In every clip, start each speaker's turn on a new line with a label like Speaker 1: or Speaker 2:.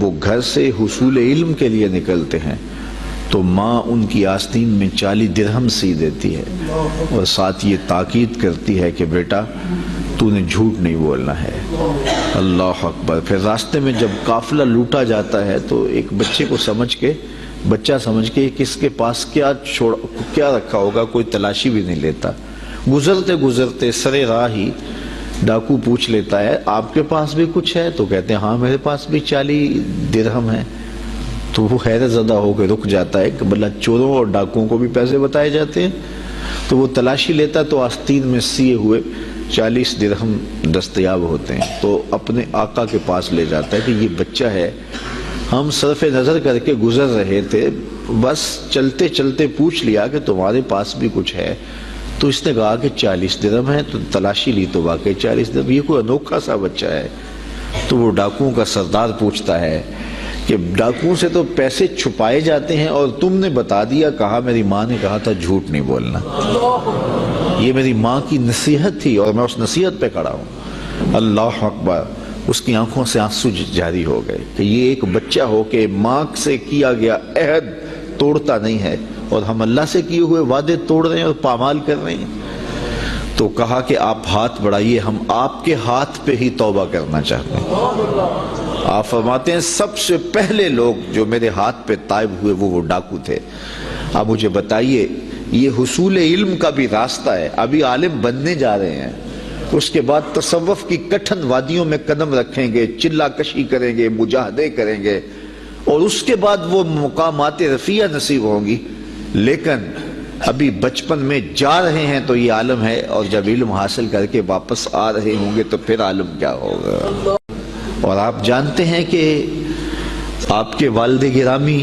Speaker 1: وہ گھر سے حصول علم کے لیے نکلتے ہیں تو ماں ان کی آستین میں 40 درہم سی دیتی ہے اور ساتھ یہ تاکید کرتی ہے کہ بیٹا تو نے جھوٹ نہیں بولنا ہے۔ اللہ اکبر۔ پھر راستے میں جب قافلہ لوٹا جاتا ہے تو ایک بچہ سمجھ کے کس کے پاس کیا رکھا ہوگا کوئی تلاشی بھی نہیں لیتا۔ گزرتے سرے راہ ہی ڈاکو پوچھ لیتا ہے آپ کے پاس بھی کچھ ہے؟ تو کہتے ہیں ہاں میرے پاس بھی 40 درہم ہے۔ تو وہ حیرت زدہ ہو کے رک جاتا ہے کہ بھلا چوروں اور ڈاکوؤں کو بھی پیسے بتائے جاتے ہیں؟ تو وہ تلاشی لیتا تو آستین میں سیے ہوئے 40 درہم دستیاب ہوتے ہیں، تو اپنے آقا کے پاس لے جاتا ہے کہ یہ بچہ ہے، ہم صرف نظر کر کے گزر رہے تھے، بس چلتے چلتے پوچھ لیا کہ تمہارے پاس بھی کچھ ہے۔ تو اس نے کہا کہ 40 درہم ہے، تو تلاشی لی تو واقعی 40 درہم، یہ کوئی انوکھا سا بچہ ہے۔ تو وہ ڈاکوؤں کا سردار پوچھتا ہے کہ ڈاکوؤں سے تو پیسے چھپائے جاتے ہیں اور تم نے بتا دیا، کہا میری ماں نے کہا تھا جھوٹ نہیں بولنا، یہ میری ماں کی نصیحت تھی اور میں اس نصیحت پہ کھڑا ہوں۔ اللہ اکبر۔ اس کی آنکھوں سے آنسو جاری ہو گئے کہ یہ ایک بچہ ہو کہ ماں سے کیا گیا عہد توڑتا نہیں ہے، اور ہم اللہ سے کیے ہوئے وعدے توڑ رہے ہیں اور پامال کر رہے ہیں۔ تو کہا کہ آپ ہاتھ بڑھائیے، ہم آپ کے ہاتھ پہ ہی توبہ کرنا چاہتے ہیں۔ آپ فرماتے ہیں سب سے پہلے لوگ جو میرے ہاتھ پہ تائب ہوئے وہ ڈاکو تھے۔ آپ مجھے بتائیے، یہ حصول علم کا بھی راستہ ہے، ابھی عالم بننے جا رہے ہیں، اس کے بعد تصوف کی کٹھن وادیوں میں قدم رکھیں گے، چلا کشی کریں گے، مجاہدے کریں گے، اور اس کے بعد وہ مقامات رفیع نصیب ہوں گی، لیکن ابھی بچپن میں جا رہے ہیں تو یہ عالم ہے، اور جب علم حاصل کر کے واپس آ رہے ہوں گے تو پھر عالم کیا ہوگا۔ اور آپ جانتے ہیں کہ آپ کے والد گرامی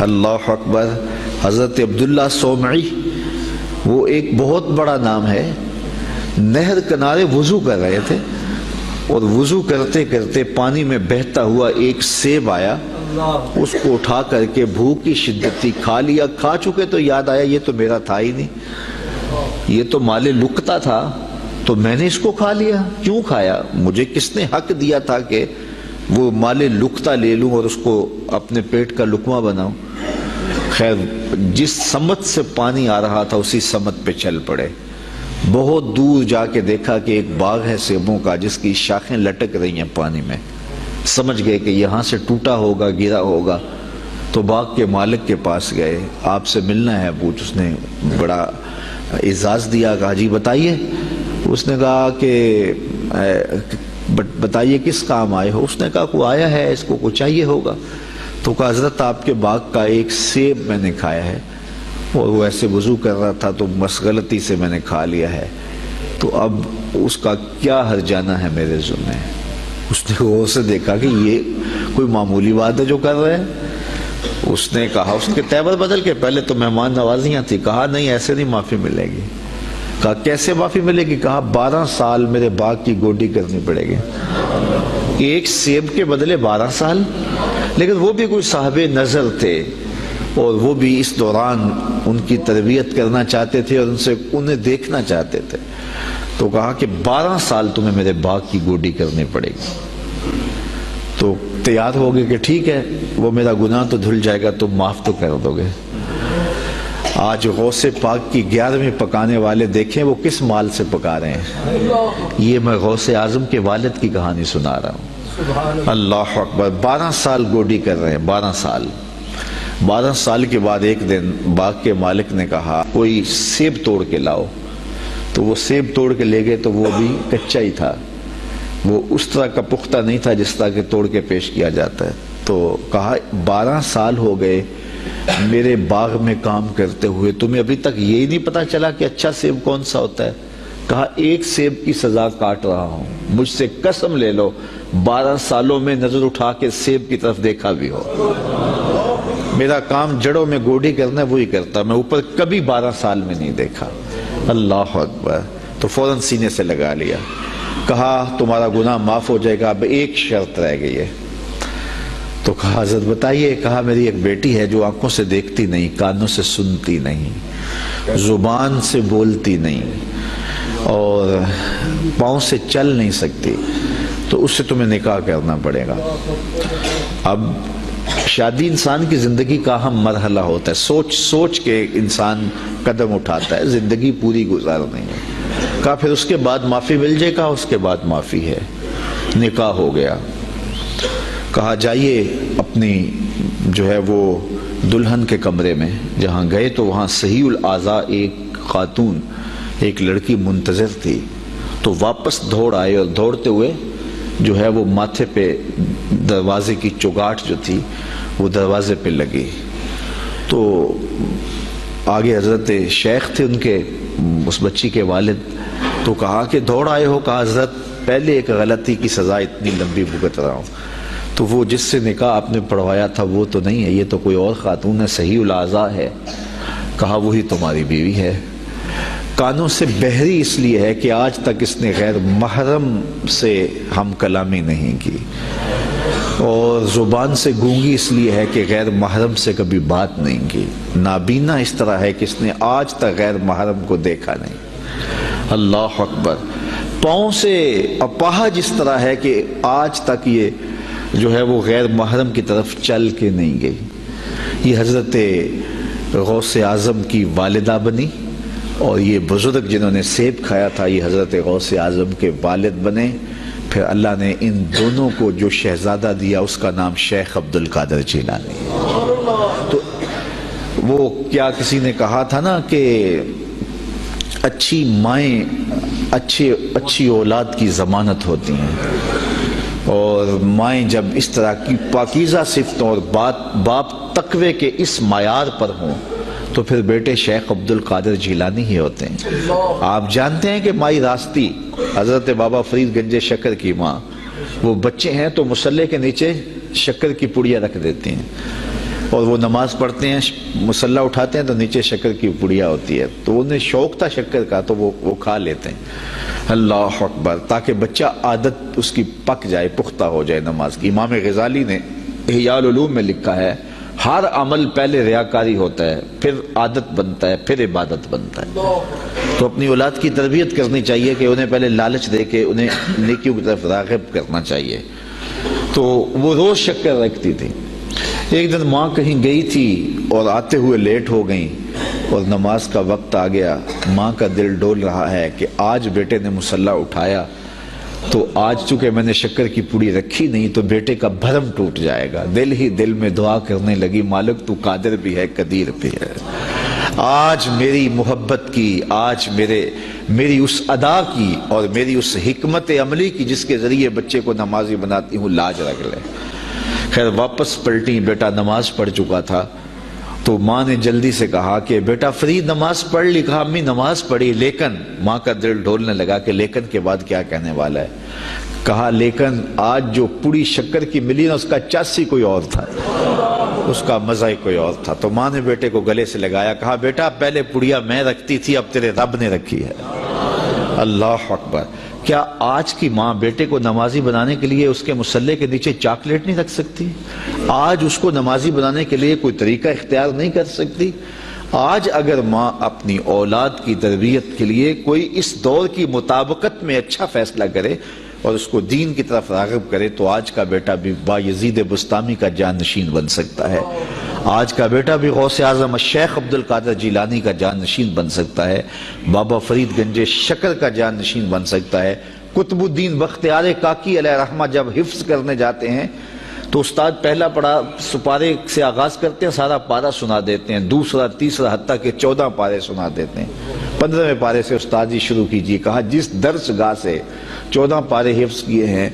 Speaker 1: اللہ اکبر حضرت عبداللہ سومعی، وہ ایک بہت بڑا نام ہے، نہر کنارے وضو کر رہے تھے، اور وضو کرتے کرتے پانی میں بہتا ہوا ایک سیب آیا، اس کو اٹھا کر کے بھوک کی شدت تھی، کھا لیا، کھا چکے تو یاد آیا یہ تو میرا تھا ہی نہیں، یہ تو مال لقطہ تھا، تو میں نے اس کو کھا لیا۔ کیوں کھایا؟ مجھے کس نے حق دیا تھا کہ وہ مال لقطہ لے لوں اور اس کو اپنے پیٹ کا لقمہ بناؤں؟ خیر، جس سمت سے پانی آ رہا تھا اسی سمت پہ چل پڑے۔ بہت دور جا کے دیکھا کہ ایک باغ ہے سیبوں کا جس کی شاخیں لٹک رہی ہیں پانی میں، سمجھ گئے کہ یہاں سے ٹوٹا ہوگا، گرا ہوگا، تو باغ کے مالک کے پاس گئے، آپ سے ملنا ہے پوچھ۔ اس نے بڑا اعزاز دیا، کہا جی بتائیے۔ اس نے کہا کہ بتائیے کس کام آئے ہو؟ اس نے کہا کوئی آیا ہے، اس کو کچھ چاہیے ہوگا۔ تو کہا حضرت آپ کے باغ کا ایک سیب میں نے کھایا ہے، اور وہ ایسے وضو کر رہا تھا تو بس غلطی سے میں نے کھا لیا ہے، تو اب اس کا کیا ہرجانہ ہے میرے ذمہ؟ اس نے غور سے دیکھا کہ یہ کوئی معمولی بات ہے جو کر رہے ہیں۔ اس نے کہا، اس کے تیور بدل کے، پہلے تو مہمان نوازیاں تھی، کہا نہیں ایسے نہیں معافی ملے گی۔ کہا کیسے معافی ملے گی؟ کہا 12 سال میرے باغ کی گوڈی کرنی پڑے گی۔ ایک سیب کے بدلے 12 سال؟ لیکن وہ بھی کوئی صاحب نظر تھے، اور وہ بھی اس دوران ان کی تربیت کرنا چاہتے تھے اور انہیں دیکھنا چاہتے تھے، تو کہا کہ 12 سال تمہیں میرے باغ کی گوڈی کرنی پڑے گی۔ تو تیار ہو گئے کہ ٹھیک ہے، وہ میرا گناہ تو دھل جائے گا، تم معاف تو کر دو گے۔ آج غوث پاک کی 11ویں پکانے والے دیکھیں وہ کس مال سے پکا رہے ہیں۔ یہ میں غوث اعظم کے والد کی کہانی سنا رہا ہوں۔ اللہ اکبر۔ 12 سال گوڈی کر رہے ہیں، 12 سال۔ 12 سال کے بعد ایک دن باغ کے مالک نے کہا کوئی سیب توڑ کے لاؤ، تو وہ سیب توڑ کے لے گئے، تو وہ بھی کچا ہی تھا، وہ اس طرح کا پختہ نہیں تھا جس طرح کہ توڑ کے پیش کیا جاتا ہے۔ تو کہا 12 سال ہو گئے میرے باغ میں کام کرتے ہوئے، تمہیں ابھی تک یہی نہیں پتا چلا کہ اچھا سیب کون سا ہوتا ہے؟ کہا ایک سیب کی سزا کاٹ رہا ہوں، مجھ سے قسم لے لو 12 سالوں میں نظر اٹھا کے سیب کی طرف دیکھا بھی ہو۔ میرا کام جڑوں میں گوڈی کرنا ہے، وہی کرتا، میں اوپر کبھی 12 سال میں نہیں دیکھا۔ اللہ اکبر۔ تو فوراً سینے سے لگا لیا، کہا تمہارا گناہ معاف ہو جائے گا، اب ایک شرط رہ گئی ہے۔ تو کہا حضرت بتائیے۔ کہا میری ایک بیٹی ہے جو آنکھوں سے دیکھتی نہیں، کانوں سے سنتی نہیں، زبان سے بولتی نہیں، اور پاؤں سے چل نہیں سکتی، تو اس سے تمہیں نکاح کرنا پڑے گا۔ اب شادی انسان کی زندگی کا اہم مرحلہ ہوتا ہے، سوچ سوچ کے انسان قدم اٹھاتا ہے زندگی پوری گزارنے میں. کہا پھر اس کے بعد معافی مل جائے گا؟ اس کے بعد معافی ہے. نکاح ہو گیا. کہا جائیے اپنی جو ہے وہ دلہن کے کمرے میں. جہاں گئے تو وہاں صحیح الاعضاء ایک خاتون، ایک لڑکی منتظر تھی. تو واپس دوڑ آئے اور دوڑتے ہوئے جو ہے وہ ماتھے پہ دروازے کی چوگاٹ جو تھی وہ دروازے پہ لگی. تو آگے حضرت شیخ تھے ان کے، اس بچی کے والد. تو کہا کہ دوڑ آئے ہو؟ کہا حضرت پہلے ایک غلطی کی سزا اتنی لمبی بھگت رہا ہوں. تو وہ جس سے نکاح آپ نے پڑھوایا تھا وہ تو نہیں ہے، یہ تو کوئی اور خاتون ہے، صحیح الاعضاء ہے. کہا وہی تمہاری بیوی ہے. کانوں سے بہری اس لیے ہے کہ آج تک اس نے غیر محرم سے ہم کلامی نہیں کی، اور زبان سے گونگی اس لیے ہے کہ غیر محرم سے کبھی بات نہیں کی. نابینا اس طرح ہے کہ اس نے آج تک غیر محرم کو دیکھا نہیں. اللہ اکبر. پاؤں سے اپاہج اس طرح ہے کہ آج تک یہ جو ہے وہ غیر محرم کی طرف چل کے نہیں گئی. یہ حضرت غوث اعظم کی والدہ بنی، اور یہ بزرگ جنہوں نے سیب کھایا تھا یہ حضرت غوث اعظم کے والد بنے. پھر اللہ نے ان دونوں کو جو شہزادہ دیا اس کا نام شیخ عبد القادر جیلانی. تو وہ کیا کسی نے کہا تھا نا کہ اچھی مائیں اچھی اولاد کی ضمانت ہوتی ہیں، اور مائیں جب اس طرح کی پاکیزہ صفتوں اور باپ تقوی کے اس معیار پر ہوں تو پھر بیٹے شیخ عبد القادر جیلانی ہی ہوتے ہیں. آپ جانتے ہیں کہ مائی راستی حضرت بابا فرید گنج شکر کی ماں، وہ بچے ہیں تو مصلے کے نیچے شکر کی پڑیا رکھ دیتی ہیں، اور وہ نماز پڑھتے ہیں مصلہ اٹھاتے ہیں تو نیچے شکر کی پڑیا ہوتی ہے. تو انہیں شوق تھا شکر کا تو وہ کھا لیتے ہیں. اللہ اکبر. تاکہ بچہ عادت اس کی پک جائے، پختہ ہو جائے نماز کی. امام غزالی نے احیاء العلوم میں لکھا ہے ہر عمل پہلے ریاکاری ہوتا ہے، پھر عادت بنتا ہے، پھر عبادت بنتا ہے. تو اپنی اولاد کی تربیت کرنی چاہیے کہ انہیں پہلے لالچ دے کے انہیں نیکیوں کی طرف راغب کرنا چاہیے. تو وہ روز شکر رکھتی تھی. ایک دن ماں کہیں گئی تھی اور آتے ہوئے لیٹ ہو گئیں اور نماز کا وقت آ گیا. ماں کا دل ڈول رہا ہے کہ آج بیٹے نے مصلہ اٹھایا تو آج چونکہ میں نے شکر کی پوڑی رکھی نہیں تو بیٹے کا بھرم ٹوٹ جائے گا. دل ہی دل میں دعا کرنے لگی مالک تو قادر بھی ہے قدیر بھی ہے. آج میری محبت کی، آج میری اس ادا کی اور میری اس حکمت عملی کی جس کے ذریعے بچے کو نمازی بناتی ہوں، لاج رکھ لے. خیر واپس پلٹی، بیٹا نماز پڑھ چکا تھا. تو ماں نے جلدی سے کہا کہ بیٹا فرید نماز پڑھ لی. کہا امی نماز پڑھی، لیکن ماں کا دل ڈھولنے لگا کہ لیکن کے بعد کیا کہنے والا ہے. کہا لیکن آج جو پوڑی شکر کی ملی نا اس کا چاسی کوئی اور تھا، اس کا مزہ ہی کوئی اور تھا. تو ماں نے بیٹے کو گلے سے لگایا، کہا بیٹا پہلے پوڑیا میں رکھتی تھی اب تیرے رب نے رکھی ہے. اللہ اکبر. کیا آج کی ماں بیٹے کو نمازی بنانے کے لیے اس کے مصلے کے نیچے چاکلیٹ نہیں رکھ سکتی؟ آج اس کو نمازی بنانے کے لیے کوئی طریقہ اختیار نہیں کر سکتی؟ آج اگر ماں اپنی اولاد کی تربیت کے لیے کوئی اس دور کی مطابقت میں اچھا فیصلہ کرے اور اس کو دین کی طرف راغب کرے تو آج کا بیٹا بھی بایزید بستامی کا جانشین بن سکتا ہے. آج کا بیٹا بھی غوث اعظم شیخ عبد القادر جیلانی کا جانشین بن سکتا ہے، بابا فرید گنج شکر کا جانشین بن سکتا ہے. قطب الدین بختیار کاکی علیہ رحمہ جب حفظ کرنے جاتے ہیں تو استاد پہلا پڑھا سپارے سے آغاز کرتے ہیں، سارا پارہ سنا دیتے ہیں، دوسرا تیسرا حتیٰ کہ 14 پارے سنا دیتے ہیں. 15ویں پارے سے استاد جی شروع کیجیے. کہا جس درس گاہ سے 14 پارے حفظ کیے ہیں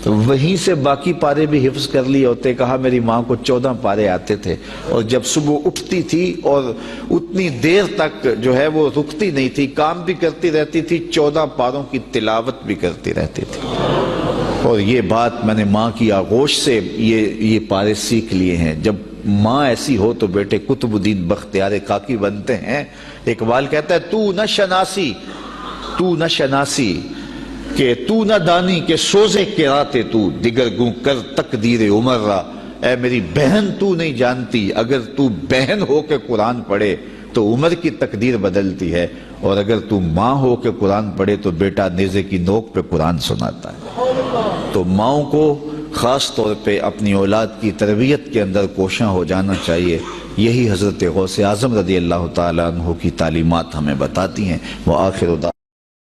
Speaker 1: وہیں سے باقی پارے بھی حفظ کر لیے ہوتے. کہا میری ماں کو 14 پارے آتے تھے اور جب صبح اٹھتی تھی اور اتنی دیر تک جو ہے وہ رکتی نہیں تھی، کام بھی کرتی رہتی تھی، 14 پاروں کی تلاوت بھی کرتی رہتی تھی. اور یہ بات میں نے ماں کی آغوش سے یہ پارے سیکھ لیے ہیں. جب ماں ایسی ہو تو بیٹے قطب الدین بختیار کاکی بنتے ہیں. اقبال کہتا ہے تو نہ شناسی کہ تو نہ دانی کہ سوزے کراتے تو دیگر گوں کر تقدیر عمر را. اے میری بہن تو نہیں جانتی، اگر تو بہن ہو کے قرآن پڑھے تو عمر کی تقدیر بدلتی ہے، اور اگر تو ماں ہو کے قرآن پڑھے تو بیٹا نیزے کی نوک پہ قرآن سناتا ہے. تو ماؤں کو خاص طور پہ اپنی اولاد کی تربیت کے اندر کوشاں ہو جانا چاہیے۔ یہی حضرت غوث اعظم رضی اللہ تعالیٰ عنہ کی تعلیمات ہمیں بتاتی ہیں۔ وآخر دعوانا